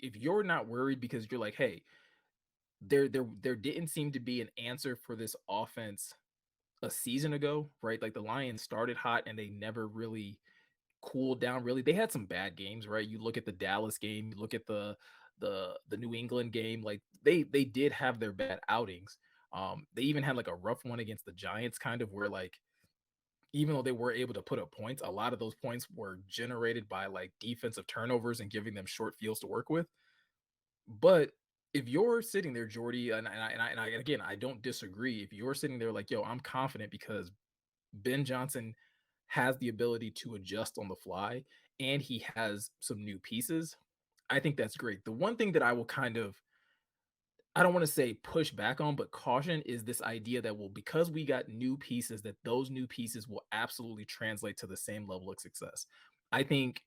if you're not worried because you're like, hey, there didn't seem to be an answer for this offense a season ago, right? Like the Lions started hot and they never really cooled down really. They had some bad games, right? You look at the Dallas game, you look at the New England game, like they did have their bad outings. They even had like a rough one against the Giants, kind of where like even though they were able to put up points, a lot of those points were generated by like defensive turnovers and giving them short fields to work with. But if you're sitting there, Jordy, again, I don't disagree. If you're sitting there like, yo, I'm confident because Ben Johnson has the ability to adjust on the fly and he has some new pieces, I think that's great. The one thing that I will kind of I don't want to say push back on, but caution is this idea that, well, because we got new pieces, that those new pieces will absolutely translate to the same level of success. I think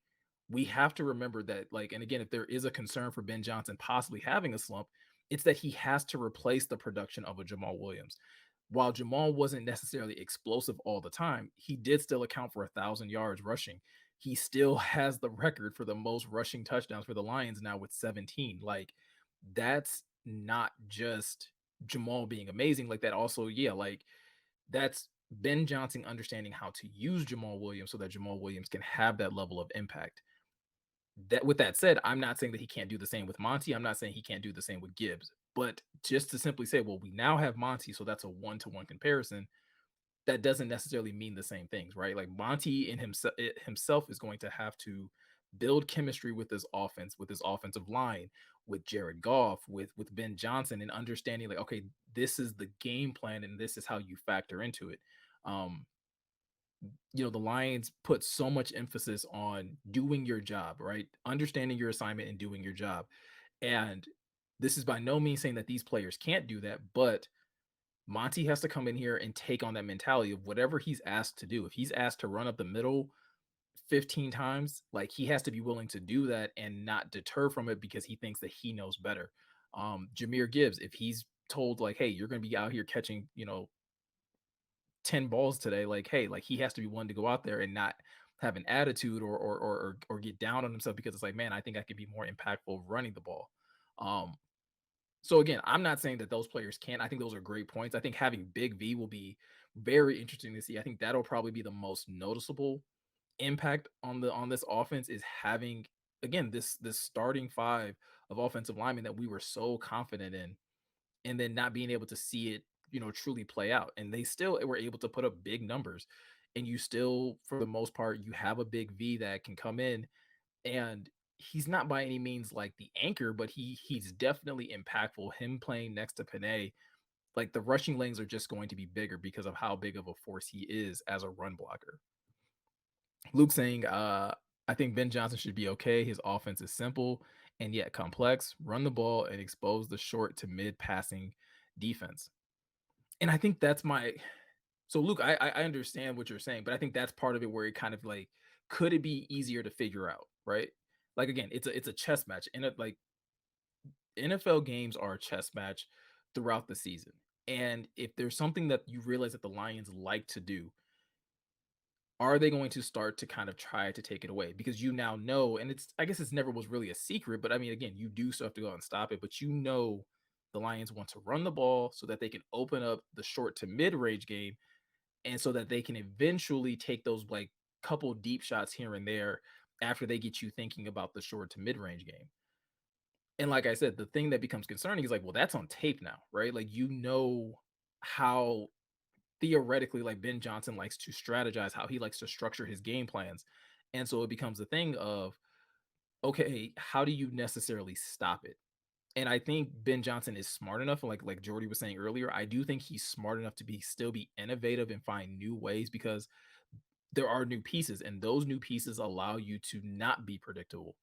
we have to remember that, like, and again, if there is a concern for Ben Johnson possibly having a slump, it's that he has to replace the production of a Jamal Williams. While Jamal wasn't necessarily explosive all the time, he did still account for 1,000 yards rushing. He still has the record for the most rushing touchdowns for the Lions now with 17. Like, that's not just Jamal being amazing like that. Also, yeah, like that's Ben Johnson understanding how to use Jamal Williams so that Jamal Williams can have that level of impact. That with that said, I'm not saying that he can't do the same with Monty. I'm not saying he can't do the same with Gibbs. But just to simply say, well, we now have Monty, so that's a one-to-one comparison. That doesn't necessarily mean the same things, right? Like Monty in himself is going to have to build chemistry with his offense, with his offensive line, with Jared Goff, with Ben Johnson, and understanding like, okay, this is the game plan and this is how you factor into it. Um, the Lions put so much emphasis on doing your job, right? Understanding your assignment and doing your job. And this is by no means saying that these players can't do that, but Monty has to come in here and take on that mentality of whatever he's asked to do. If he's asked to run up the middle 15 times, like he has to be willing to do that and not deter from it because he thinks that he knows better. Jameer Gibbs, if he's told like, hey, you're going to be out here catching, 10 balls today, like, hey, like he has to be one to go out there and not have an attitude or get down on himself because it's like, man, I think I could be more impactful running the ball. Um, so again, I'm not saying that those players can't. I think those are great points. I think having Big V will be very interesting to see. I think that'll probably be the most noticeable impact on this offense is having again this starting five of offensive linemen that we were so confident in, and then not being able to see it, truly play out. And they still were able to put up big numbers. And you still, for the most part, you have a big V that can come in and he's not by any means like the anchor, but he's definitely impactful. Him playing next to Panay, like the rushing lanes are just going to be bigger because of how big of a force he is as a run blocker. Luke saying, I think Ben Johnson should be okay. His offense is simple and yet complex. Run the ball and expose the short to mid passing defense. And I think that's my so Luke, I understand what you're saying, but I think that's part of it where it kind of like could it be easier to figure out, right? Like again, it's a chess match. And it like NFL games are a chess match throughout the season. And if there's something that you realize that the Lions like to do, are they going to start to kind of try to take it away? Because you now know, and I guess it's never was really a secret, but I mean, again, you do still have to go out and stop it, but the Lions want to run the ball so that they can open up the short to mid range game and so that they can eventually take those like couple deep shots here and there after they get you thinking about the short to mid range game. And like I said, the thing that becomes concerning is like, well, that's on tape now, right? Like, how theoretically, like Ben Johnson likes to strategize, how he likes to structure his game plans. And so it becomes a thing of, okay, how do you necessarily stop it? And I think Ben Johnson is smart enough, like Jordy was saying earlier. I do think he's smart enough to be still be innovative and find new ways because there are new pieces, and those new pieces allow you to not be predictable.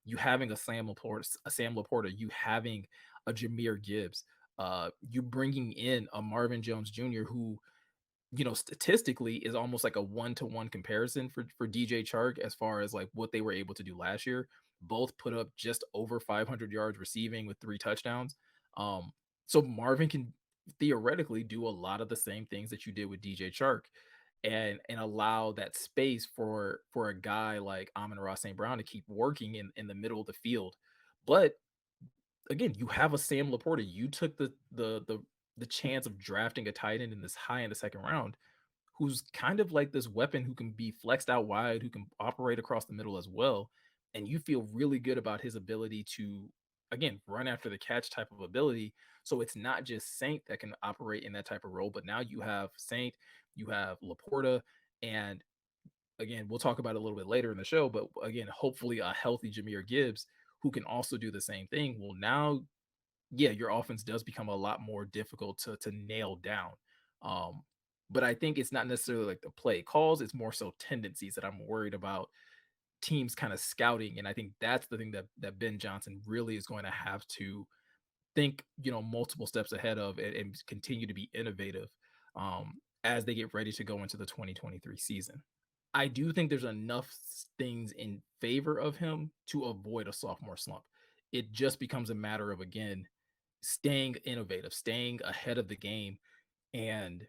You having a Sam Laporta, you having a Jameer Gibbs, you bringing in a Marvin Jones Jr. who statistically is almost like a one-to-one comparison for DJ Chark as far as like what they were able to do last year. Both put up just over 500 yards receiving with 3 touchdowns. Um, so Marvin can theoretically do a lot of the same things that you did with DJ Chark and allow that space for a guy like Amon-Ra St. Brown to keep working in the middle of the field. But again, you have a Sam Laporta. You took the chance of drafting a tight end in this high in the second round, who's kind of like this weapon who can be flexed out wide, who can operate across the middle as well. And you feel really good about his ability to, again, run after the catch type of ability. So it's not just Saint that can operate in that type of role, but now you have Saint, you have Laporta, and again, we'll talk about it a little bit later in the show, but again, hopefully a healthy Jameer Gibbs who can also do the same thing. Well, now, yeah, your offense does become a lot more difficult to nail down. Um, but I think it's not necessarily like the play calls, it's more so tendencies that I'm worried about teams kind of scouting. And I think that's the thing that Ben Johnson really is going to have to think, multiple steps ahead of and continue to be innovative as they get ready to go into the 2023 season. I do think there's enough things in favor of him to avoid a sophomore slump. It just becomes a matter of, again, staying innovative, staying ahead of the game, and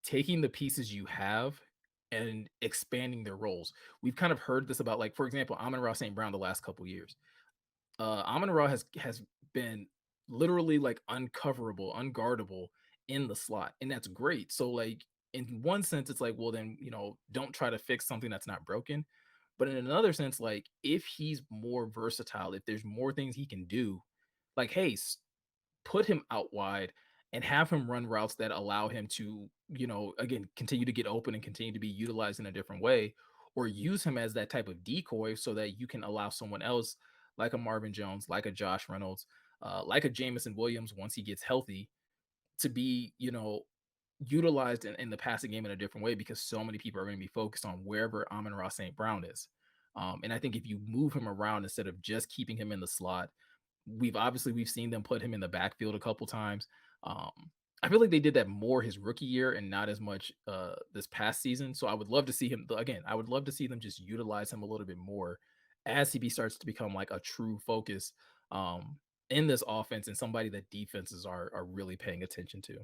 taking the pieces you have and expanding their roles. We've kind of heard this about, like, for example, Amon-Ra St. Brown the last couple years. Amon-Ra has been literally like uncoverable, unguardable in the slot, and that's great. So, like, in one sense, it's like, well, then, don't try to fix something that's not broken. But in another sense, like, if he's more versatile, if there's more things he can do, like, hey, put him out wide and have him run routes that allow him to, again, continue to get open and continue to be utilized in a different way, or use him as that type of decoy so that you can allow someone else like a Marvin Jones, like a Josh Reynolds, like a Jamison Williams once he gets healthy to be, utilized in the passing game in a different way because so many people are going to be focused on wherever Amon-Ra St. Brown is. And I think if you move him around instead of just keeping him in the slot, we've seen them put him in the backfield a couple times. Um, I feel like they did that more his rookie year and not as much this past season. So I would love to see him again. I would love to see them just utilize him a little bit more as starts to become like a true focus in this offense and somebody that defenses are really paying attention to.